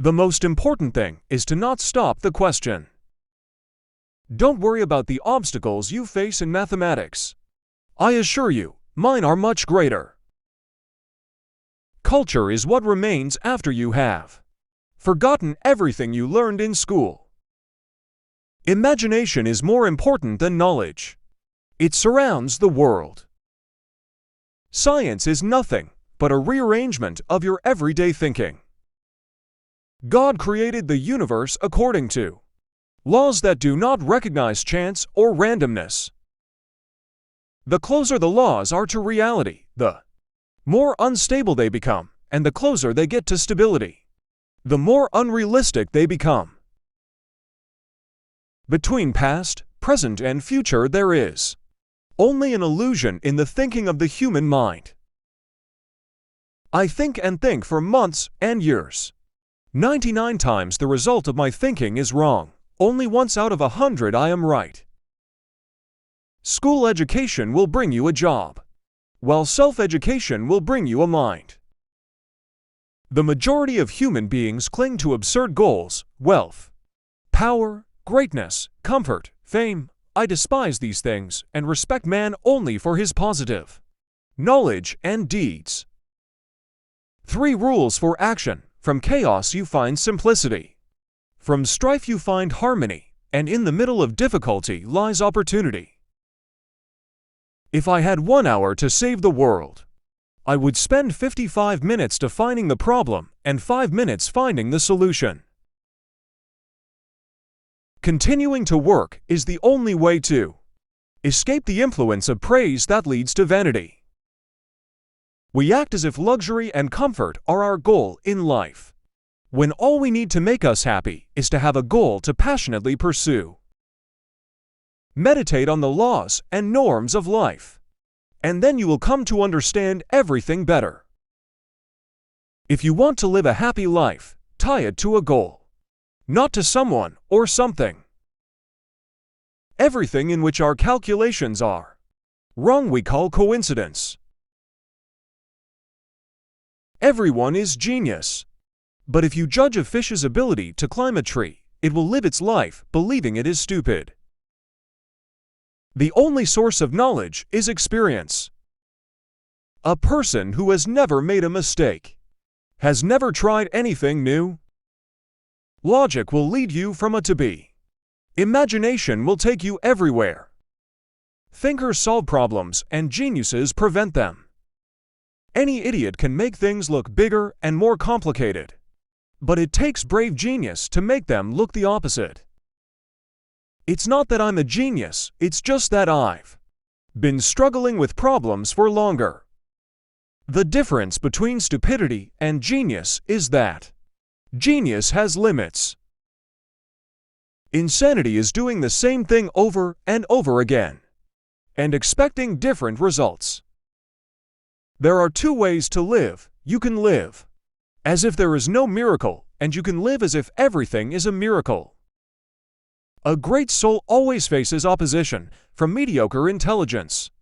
The most important thing is to not stop the question. Don't worry about the obstacles you face in mathematics. I assure you, mine are much greater. Culture is what remains after you have forgotten everything you learned in school. Imagination is more important than knowledge. It surrounds the world. Science is nothing but a rearrangement of your everyday thinking. God created the universe according to laws that do not recognize chance or randomness. The closer the laws are to reality, the more unstable they become, and the closer they get to stability, the more unrealistic they become. Between past, present, and future there is only an illusion in the thinking of the human mind. I think and think for months and years. 99 times the result of my thinking is wrong. Only once out of 100 I am right. School education will bring you a job, while self-education will bring you a mind. The majority of human beings cling to absurd goals, wealth, power, greatness, comfort, fame. I despise these things and respect man only for his positive knowledge and deeds. 3 rules for action. From chaos you find simplicity. From strife you find harmony, and in the middle of difficulty lies opportunity. If I had 1 hour to save the world, I would spend 55 minutes defining the problem and 5 minutes finding the solution. Continuing to work is the only way to escape the influence of praise that leads to vanity. We act as if luxury and comfort are our goal in life, when all we need to make us happy is to have a goal to passionately pursue. Meditate on the laws and norms of life, and then you will come to understand everything better. If you want to live a happy life, tie it to a goal, not to someone or something. Everything in which our calculations are wrong we call coincidence. Everyone is genius. But if you judge a fish's ability to climb a tree, it will live its life believing it is stupid. The only source of knowledge is experience. A person who has never made a mistake has never tried anything new. Logic will lead you from A to B. Imagination will take you everywhere. Thinkers solve problems and geniuses prevent them. Any idiot can make things look bigger and more complicated, but it takes brave genius to make them look the opposite. It's not that I'm a genius, it's just that I've been struggling with problems for longer. The difference between stupidity and genius is that genius has limits. Insanity is doing the same thing over and over again and expecting different results. There are 2 ways to live. You can live as if there is no miracle, and you can live as if everything is a miracle. A great soul always faces opposition from mediocre intelligence.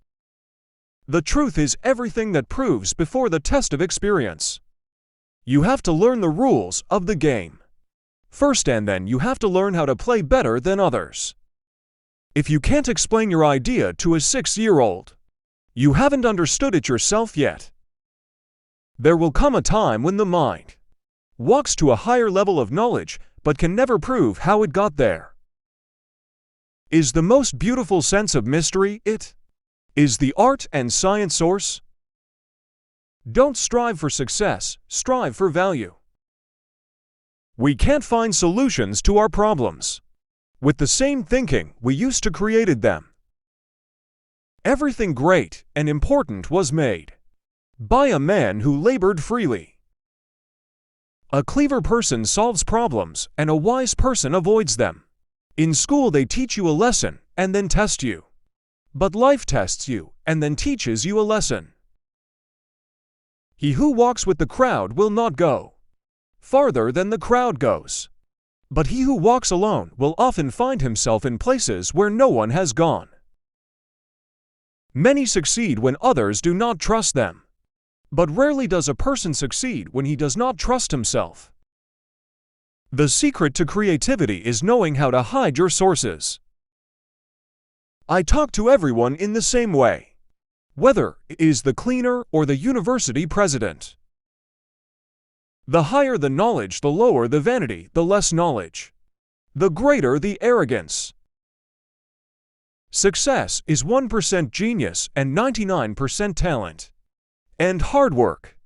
The truth is everything that proves before the test of experience. You have to learn the rules of the game first, and then you have to learn how to play better than others. If you can't explain your idea to a 6-year-old, you haven't understood it yourself yet. There will come a time when the mind walks to a higher level of knowledge but can never prove how it got there. Is the most beautiful sense of mystery it? Is the art and science source? Don't strive for success, strive for value. We can't find solutions to our problems with the same thinking we used to created them. Everything great and important was made by a man who labored freely. A clever person solves problems and a wise person avoids them. In school they teach you a lesson and then test you. But life tests you and then teaches you a lesson. He who walks with the crowd will not go farther than the crowd goes. But he who walks alone will often find himself in places where no one has gone. Many succeed when others do not trust them. But rarely does a person succeed when he does not trust himself. The secret to creativity is knowing how to hide your sources. I talk to everyone in the same way, whether it is the cleaner or the university president. The higher the knowledge, the lower the vanity, the less knowledge, the greater the arrogance. Success is 1% genius and 99% talent and hard work.